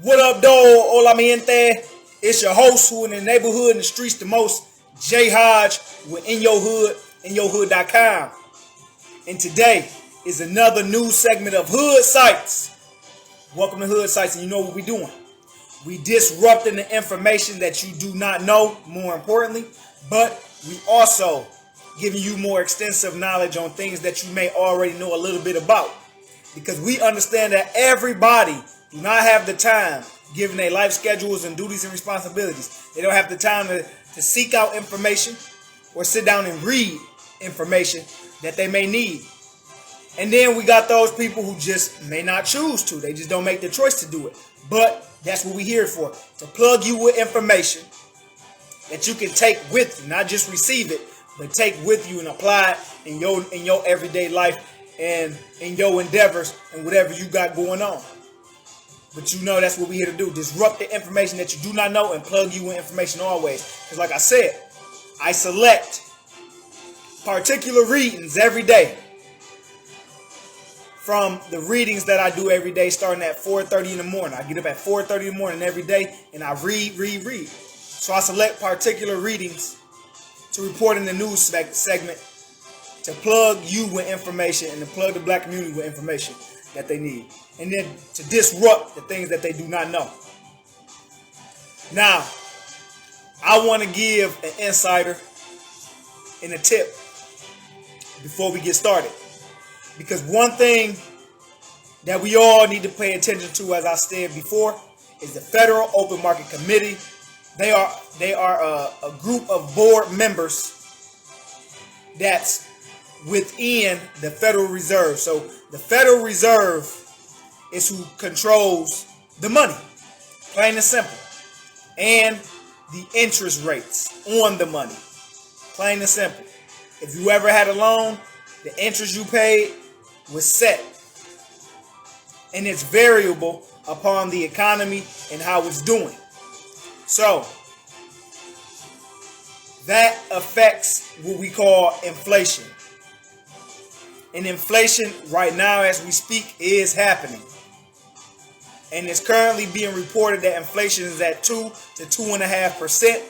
What up, though? Hola, mi gente. It's your host who in the neighborhood and the streets the most, Jay Hodge with In Your Hood, InYourHood.com. And today is another news segment of Hood Sites. Welcome to Hood Sites, and you know what we're doing. We disrupting the information that you do not know, more importantly, but we also giving you more extensive knowledge on things that you may already know a little bit about. Because we understand that everybody do not have the time, given their life schedules and duties and responsibilities. They don't have the time to seek out information or sit down and read information that they may need. And then we got those people who just may not choose to. They just don't make the choice to do it. But that's what we're here for, to plug you with information that you can take with you, not just receive it, but take with you and apply it in your everyday life and in your endeavors and whatever you got going on. But you know that's what we're here to do. Disrupt the information that you do not know and plug you with information always. Because like I said, I select particular readings every day from the readings that I do every day starting at 4:30 in the morning. I get up at 4:30 in the morning every day and I read. So I select particular readings to report in the news segment to plug you with information and to plug the black community with information that they need. And then to disrupt the things that they do not know. Now, I want to give an insider and a tip before we get started. Because one thing that we all need to pay attention to, as I said before, is the Federal Open Market Committee. They are a group of board members that's within the Federal Reserve. So the Federal Reserve is who controls the money, plain and simple, and the interest rates on the money, plain and simple. If you ever had a loan, the interest you paid was set, and it's variable upon the economy and how it's doing. So that affects what we call inflation. And inflation right now as we speak is happening. And it's currently being reported that inflation is at 2 to 2.5%.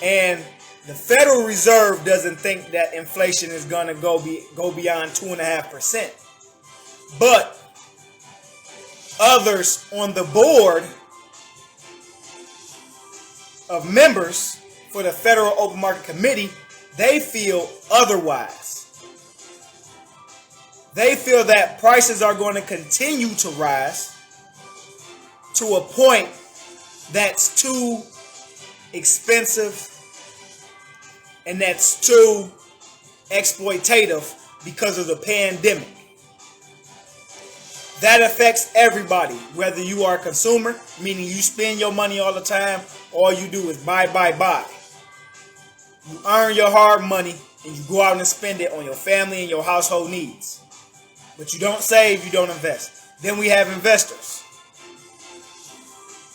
And the Federal Reserve doesn't think that inflation is going to go beyond 2.5%. But others on the board of members for the Federal Open Market Committee, they feel otherwise. They feel that prices are going to continue to rise to a point that's too expensive and that's too exploitative because of the pandemic. That affects everybody, whether you are a consumer, meaning you spend your money all the time, all you do is buy. You earn your hard money and you go out and spend it on your family and your household needs. But you don't save, you don't invest. Then we have investors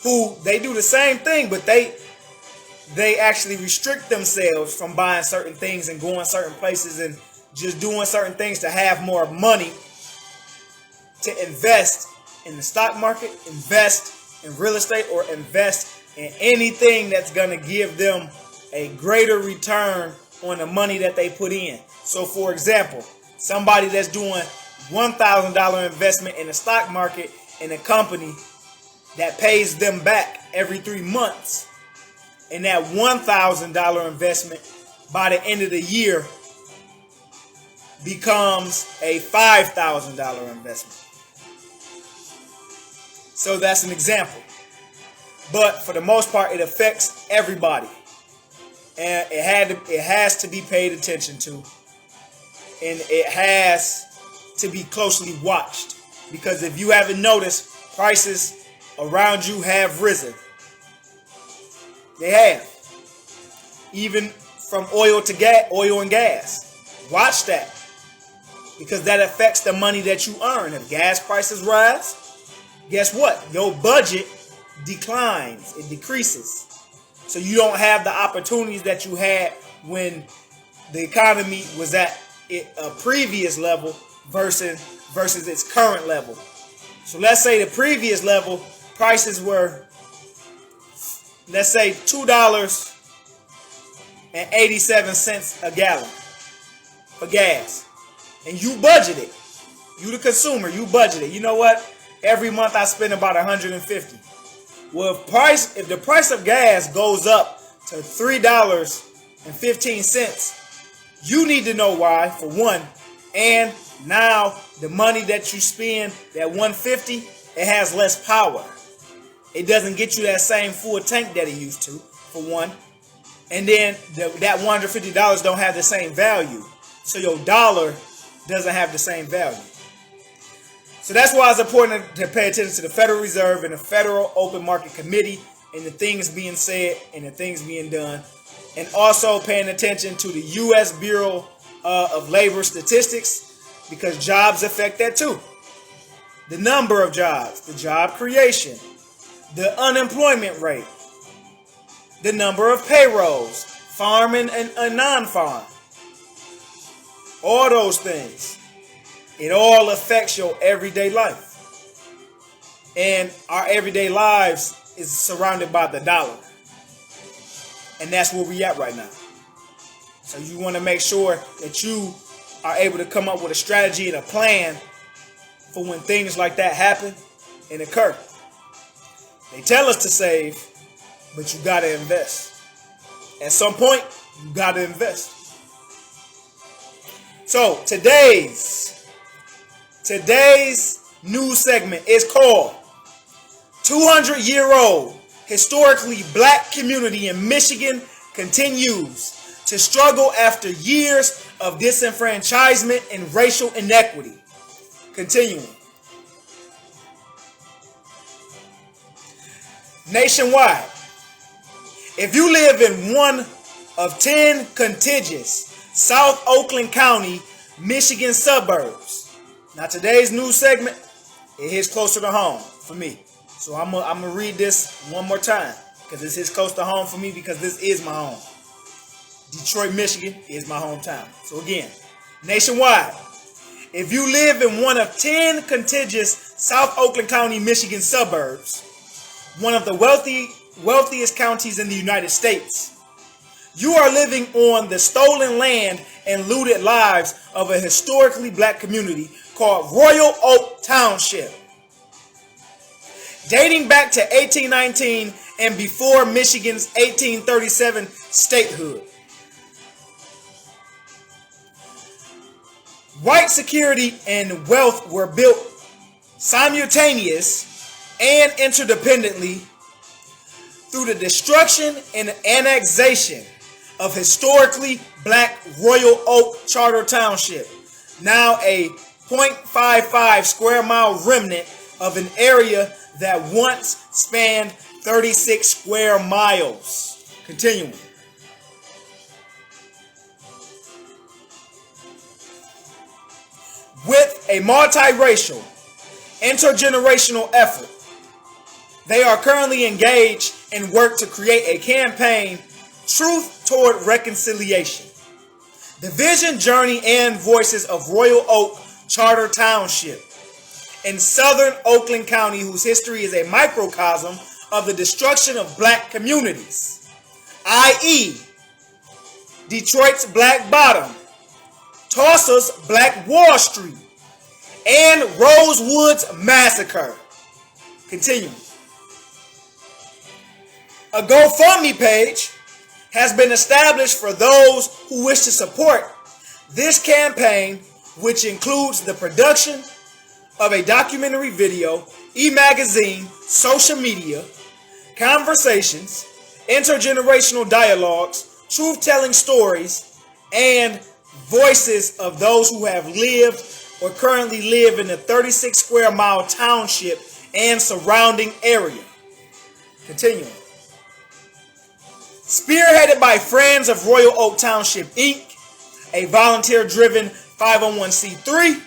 who they do the same thing, but they actually restrict themselves from buying certain things and going certain places and just doing certain things to have more money to invest in the stock market, invest in real estate, or invest in anything that's going to give them a greater return on the money that they put in. So for example, somebody that's doing $1,000 investment in the stock market in a company that pays them back every 3 months, and that $1,000 investment by the end of the year becomes a $5,000 investment. So that's an example. But for the most part, it affects everybody. And it has to be paid attention to. And it has to be closely watched. Because if you haven't noticed, prices around you have risen. They have. Even from oil and gas. Watch that. Because that affects the money that you earn. If gas prices rise, guess what? Your budget declines. It decreases. So you don't have the opportunities that you had when the economy was at a previous level versus its current level. So let's say the previous level, prices were, let's say, $2.87 a gallon for gas, and you budget it, you the consumer, you budget it. You know what? Every month I spend about $150. Well, if the price of gas goes up to $3.15, you need to know why, for one, and now the money that you spend, that $150, it has less power. It doesn't get you that same full tank that it used to, for one. And then that $150 don't have the same value. So your dollar doesn't have the same value. So that's why it's important to pay attention to the Federal Reserve and the Federal Open Market Committee and the things being said and the things being done. And also paying attention to the U.S. Bureau of Labor Statistics, because jobs affect that too. The number of jobs, the job creation, the unemployment rate, the number of payrolls, farm and non-farm. All those things. It all affects your everyday life. And our everyday lives is surrounded by the dollar. And that's where we at right now. So you want to make sure that you are able to come up with a strategy and a plan for when things like that happen and occur. They tell us to save, but you got to invest. At some point, you got to invest. So today's news segment is called 200-year-old historically black community in Michigan continues to struggle after years of disenfranchisement and racial inequity. Continuing. Nationwide, if you live in one of 10 contiguous South Oakland County, Michigan suburbs. Now today's news segment, it hits closer to home for me. So I'm gonna read this one more time because this hits close to home for me because this is my home. Detroit, Michigan is my hometown. So again, nationwide, if you live in one of 10 contiguous South Oakland County, Michigan suburbs, one of the wealthiest counties in the United States, you are living on the stolen land and looted lives of a historically black community called Royal Oak Township. Dating back to 1819 and before Michigan's 1837 statehood. White security and wealth were built simultaneous and interdependently through the destruction and annexation of historically black Royal Oak Charter Township, now a 0.55 square mile remnant of an area that once spanned 36 square miles. Continuing. With a multiracial, intergenerational effort, they are currently engaged in work to create a campaign, Truth Toward Reconciliation. The vision, journey, and voices of Royal Oak Charter Township in southern Oakland County, whose history is a microcosm of the destruction of black communities, i.e. Detroit's Black Bottom, Tulsa's Black Wall Street, and Rosewood's Massacre. Continuing. A GoFundMe page has been established for those who wish to support this campaign, which includes the production of a documentary video, e-magazine, social media, conversations, intergenerational dialogues, truth-telling stories, and voices of those who have lived or currently live in the 36 square mile township and surrounding area. Continuing. Spearheaded by Friends of Royal Oak Township, Inc., a volunteer-driven 501c3,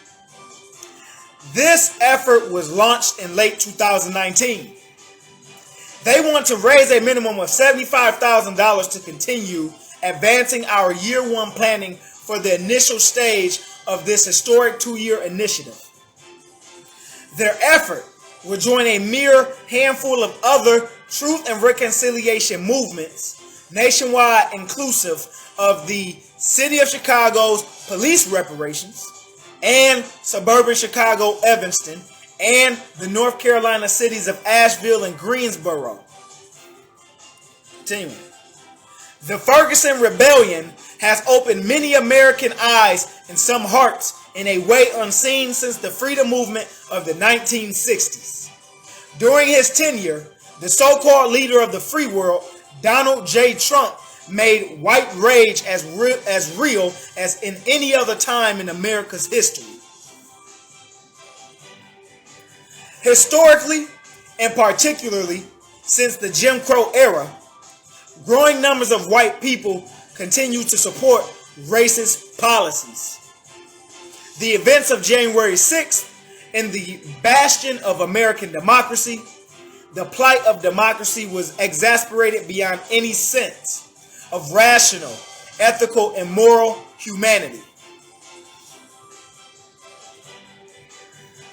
this effort was launched in late 2019. They want to raise a minimum of $75,000 to continue advancing our year one planning for the initial stage of this historic 2-year initiative. Their effort will join a mere handful of other truth and reconciliation movements nationwide, inclusive of the City of Chicago's police reparations and suburban Chicago Evanston and the North Carolina cities of Asheville and Greensboro. Continuing. The Ferguson Rebellion has opened many American eyes and some hearts in a way unseen since the freedom movement of the 1960s. During his tenure, the so-called leader of the free world, Donald J. Trump, made white rage as real as in any other time in America's history. Historically, and particularly since the Jim Crow era, growing numbers of white people continue to support racist policies. The events of January 6th and the bastion of American democracy, the plight of democracy was exasperated beyond any sense of rational, ethical, and moral humanity.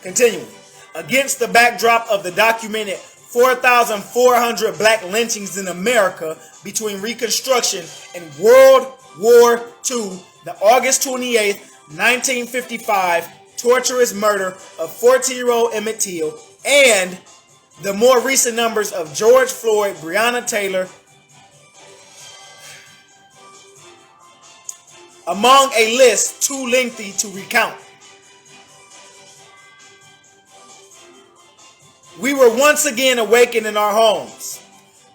Continuing. Against the backdrop of the documented 4,400 black lynchings in America between Reconstruction and World War II, the August 28, 1955 torturous murder of 14-year-old Emmett Till, and the more recent numbers of George Floyd, Breonna Taylor, among a list too lengthy to recount. We were once again awakened in our homes,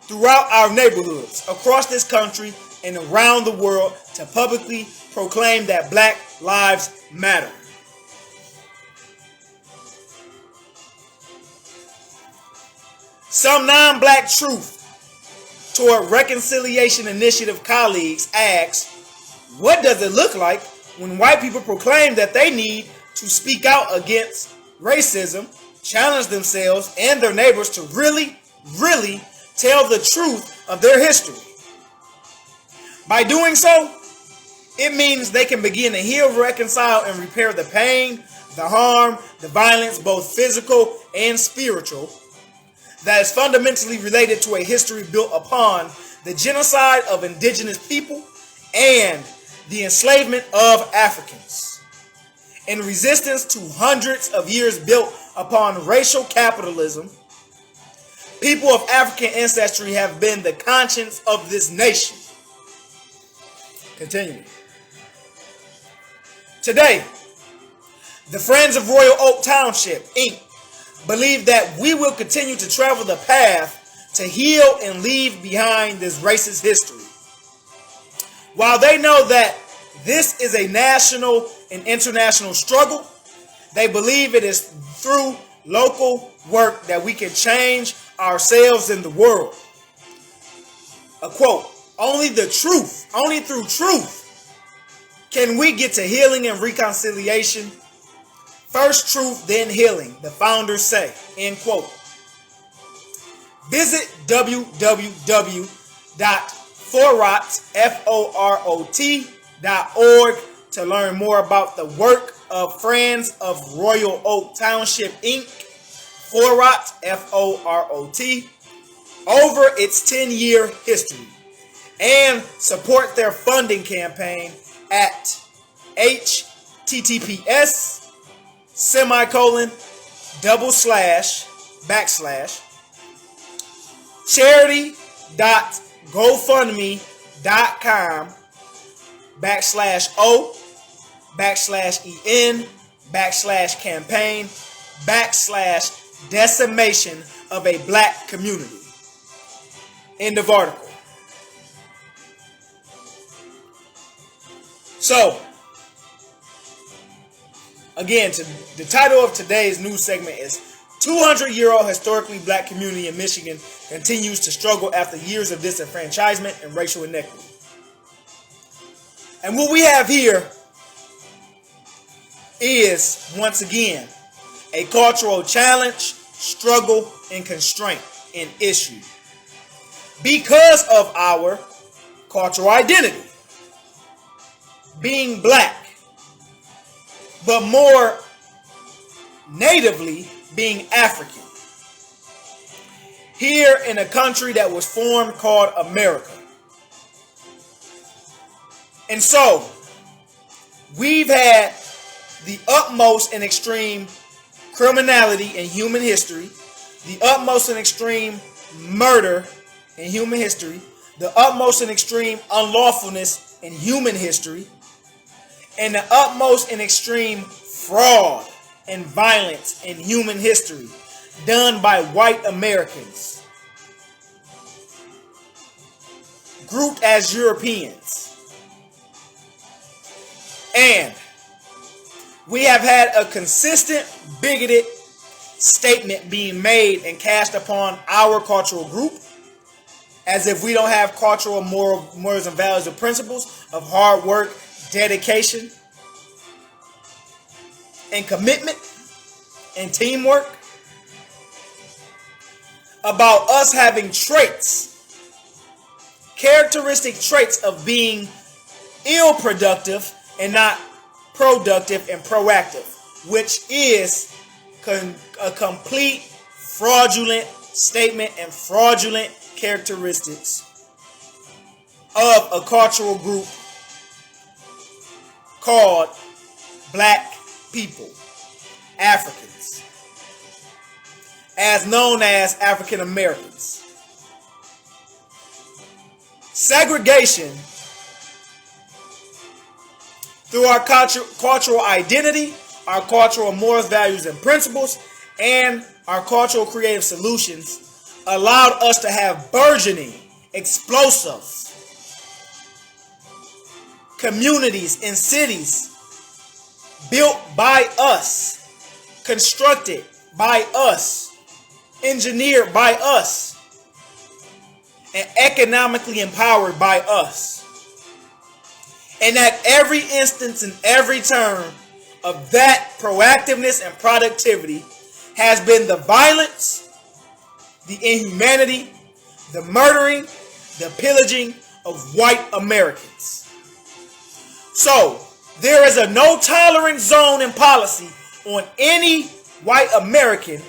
throughout our neighborhoods, across this country, and around the world to publicly proclaim that Black Lives Matter. Some non-Black Truth Toward Reconciliation Initiative colleagues asked, what does it look like when white people proclaim that they need to speak out against racism, challenge themselves and their neighbors to really tell the truth of their history? By doing so, it means they can begin to heal, reconcile, and repair the pain, the harm, the violence, both physical and spiritual, that is fundamentally related to a history built upon the genocide of indigenous people and the enslavement of Africans, in resistance to hundreds of years built upon racial capitalism. People of African ancestry have been the conscience of this nation. Continuing. Today, the Friends of Royal Oak Township, Inc. believe that we will continue to travel the path to heal and leave behind this racist history. While they know that this is a national and international struggle, they believe it is through local work that we can change ourselves in the world. A quote, only through truth can we get to healing and reconciliation. First truth, then healing, the founders say, end quote. Visit www.forot.org to learn more about the work of Friends of Royal Oak Township, Inc., Forot, F-O-R-O-T, over its 10-year history, and support their funding campaign at charity.gofundme.com/o/campaign/decimation of a black community. End of article. So, again, the title of today's news segment is 200-year-old historically black community in Michigan continues to struggle after years of disenfranchisement and racial inequity. And what we have here is, once again, a cultural challenge, struggle, and constraint and issue because of our cultural identity, being black, but more natively being African. here in a country that was formed called America. And so, we've had the utmost and extreme criminality in human history, the utmost and extreme murder in human history, the utmost and extreme unlawfulness in human history, and the utmost and extreme fraud and violence in human history done by white Americans, grouped as Europeans. And we have had a consistent bigoted statement being made and cast upon our cultural group, as if we don't have cultural morals and values and principles of hard work, dedication, and commitment and teamwork, about us having characteristic traits of being ill-productive and not productive and proactive, which is a complete fraudulent statement and fraudulent characteristics of a cultural group called black people, Africans, as known as African Americans. Segregation through our cultural identity, our cultural morals, values, and principles, and our cultural creative solutions allowed us to have burgeoning, explosive communities and cities built by us, constructed by us, engineered by us, and economically empowered by us. And at every instance and every turn of that proactiveness and productivity has been the violence, the inhumanity, the murdering, the pillaging of white Americans. So, there is a no tolerance zone in policy on any white American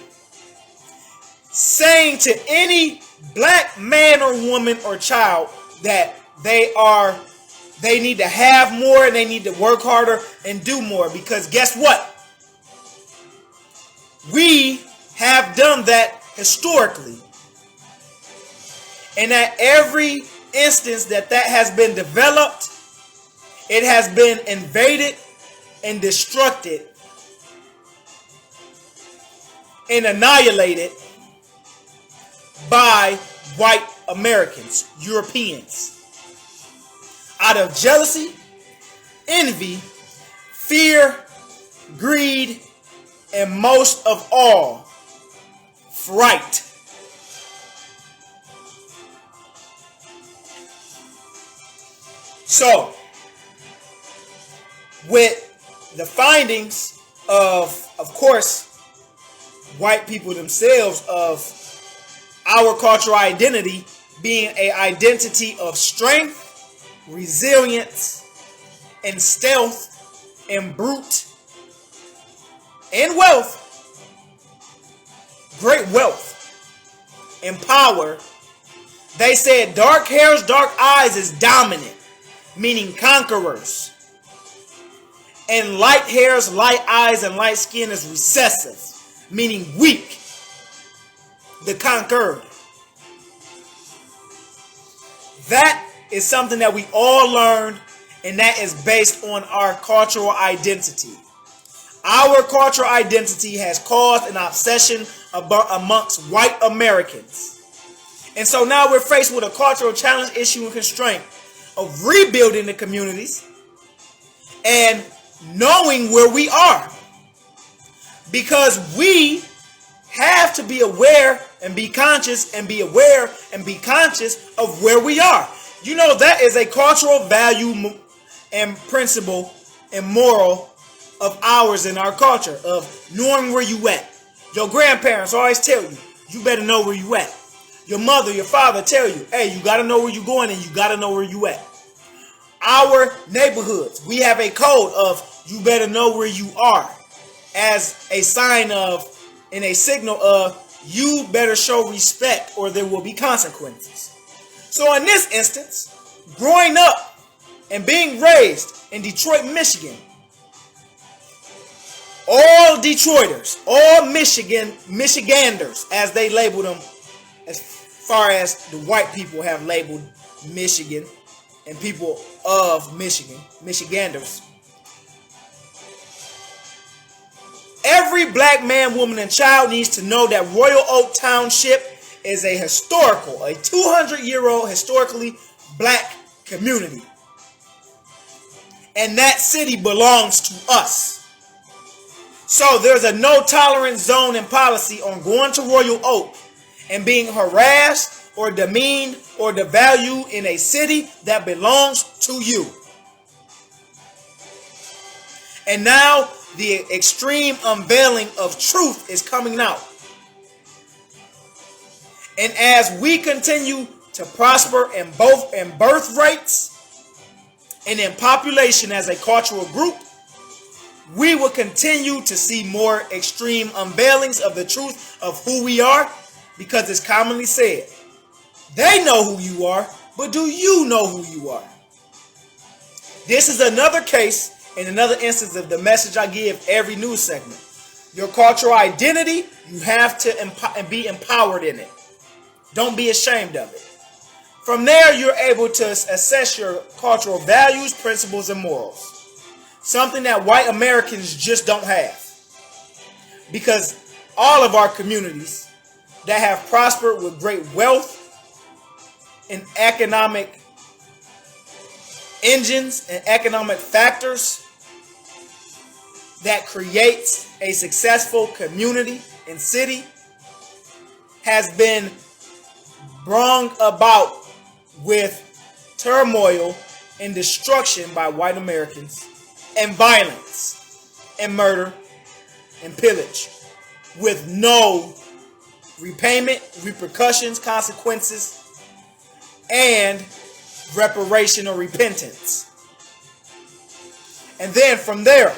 saying to any black man or woman or child that they need to have more and they need to work harder and do more. Because guess what? We have done that historically. And at every instance that has been developed, it has been invaded and destructed and annihilated by white Americans, Europeans, out of jealousy, envy, fear, greed, and most of all, fright. So, with the findings of course, white people themselves, of our cultural identity being an identity of strength, resilience, and stealth, and brute, and wealth, great wealth, and power, they said dark hairs, dark eyes is dominant, meaning conquerors. And light hairs, light eyes, and light skin is recessive, meaning weak, the conquered. That is something that we all learned, and that is based on our cultural identity. Our cultural identity has caused an obsession amongst white Americans. And so now we're faced with a cultural challenge, issue, and constraint of rebuilding the communities and knowing where we are. Because we have to be aware and be conscious and be aware and be conscious of where we are. You know, that is a cultural value and principle and moral of ours in our culture, of knowing where you at. Your grandparents always tell you, you better know where you at. Your mother, your father tell you, hey, you got to know where you're going and you got to know where you at. Our neighborhoods, we have a code of you better know where you are, as a sign of and a signal of you better show respect or there will be consequences. So in this instance, growing up and being raised in Detroit, Michigan, all Detroiters, all Michiganders, as they label them, as far as the white people have labeled Michigan and people of Michigan, Michiganders. Every black man, woman, and child needs to know that Royal Oak Township is a 200-year-old historically black community. And that city belongs to us. So there's a no tolerance zone and policy on going to Royal Oak and being harassed or demeaned or devalued in a city that belongs to you. And now the extreme unveiling of truth is coming out. And as we continue to prosper in birth rates and in population as a cultural group, we will continue to see more extreme unveilings of the truth of who we are, because it's commonly said, they know who you are, but do you know who you are? This is another case and another instance of the message I give every news segment. Your cultural identity, you have to be empowered in it. Don't be ashamed of it. From there, you're able to assess your cultural values, principles, and morals. Something that white Americans just don't have. Because all of our communities that have prospered with great wealth and economic engines and economic factors that creates a successful community and city has been brought about with turmoil and destruction by white Americans, and violence and murder and pillage with no repayment, repercussions, consequences, and reparation or repentance. And then from there,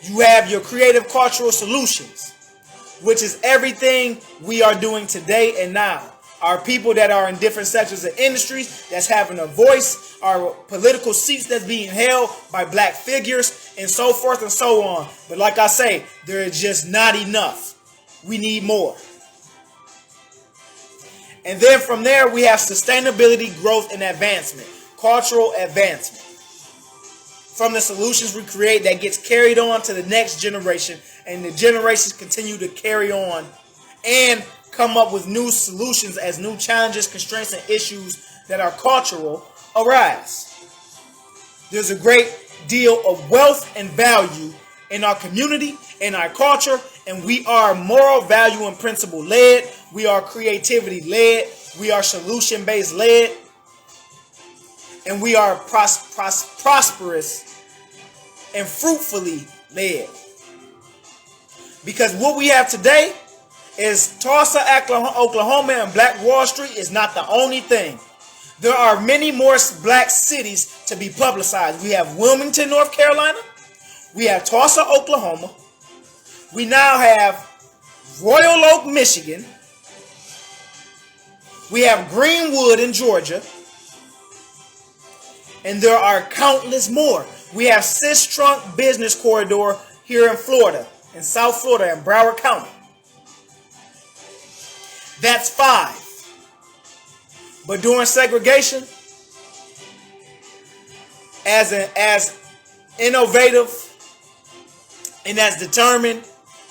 you have your creative cultural solutions, which is everything we are doing today and now. Our people that are in different sectors of industries that's having a voice, our political seats that's being held by black figures, and so forth and so on. But like I say, there is just not enough. We need more. And then from there, we have sustainability, growth, and advancement. Cultural advancement. From the solutions we create that gets carried on to the next generation, and the generations continue to carry on and come up with new solutions as new challenges, constraints, and issues that are cultural arise. There's a great deal of wealth and value in our community, in our culture, and we are moral, value, and principle led. We are creativity led. We are solution based led. And we are prosperous and fruitfully led. Because what we have today is Tulsa, Oklahoma, and Black Wall Street is not the only thing. There are many more black cities to be publicized. We have Wilmington, North Carolina. We have Tulsa, Oklahoma. We now have Royal Oak, Michigan. We have Greenwood in Georgia. And there are countless more. We have Cis-Trunk Business Corridor here in Florida, in South Florida, in Broward County. That's 5. But during segregation, as innovative and as determined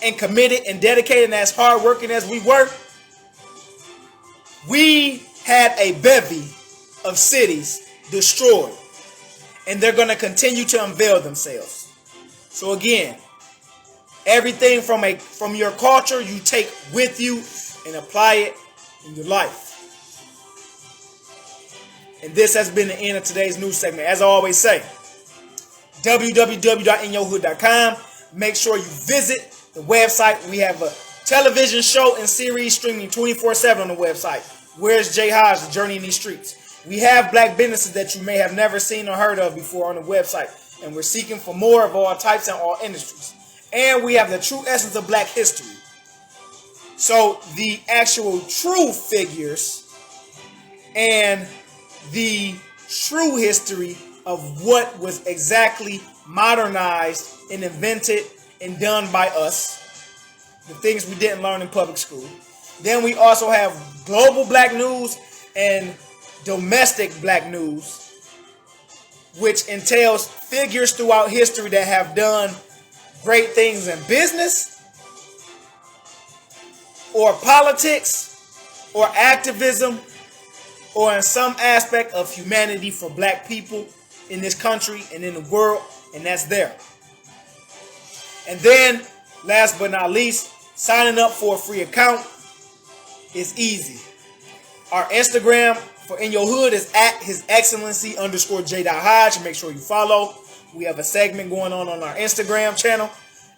and committed and dedicated and as hardworking as we were, we had a bevy of cities destroyed. And they're going to continue to unveil themselves. So again, everything from your culture you take with you and apply it in your life. And this has been the end of today's news segment. As I always say, www.inyourhood.com. Make sure you visit the website. We have a television show and series streaming 24/7 on the website. Where's Jay Hodge, The Journey in These Streets? We have black businesses that you may have never seen or heard of before on the website. And we're seeking for more of all types and all industries. And we have the true essence of black history. So the actual true figures and the true history of what was exactly modernized and invented and done by us, the things we didn't learn in public school. Then we also have global black news and domestic black news, which entails figures throughout history that have done great things in business or politics or activism or in some aspect of humanity for black people in this country and in the world, and that's there. And then, last but not least, signing up for a free account is easy. Our Instagram for In Your Hood is at His Excellency _J.Hodge. Make sure you follow. We have a segment going on our Instagram channel.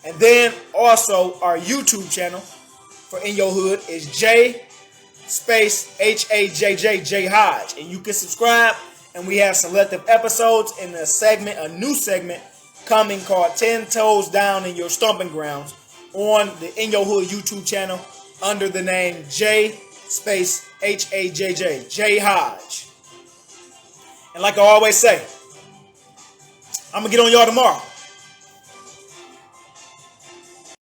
And then also our YouTube channel for In Your Hood is J space HAJJ J Hodge. And you can subscribe. And we have selective episodes in a new segment coming called 10 Toes Down in Your Stomping Grounds on the In Your Hood YouTube channel under the name J space HAJJ J Hodge. And like I always say, I'm going to get on y'all tomorrow.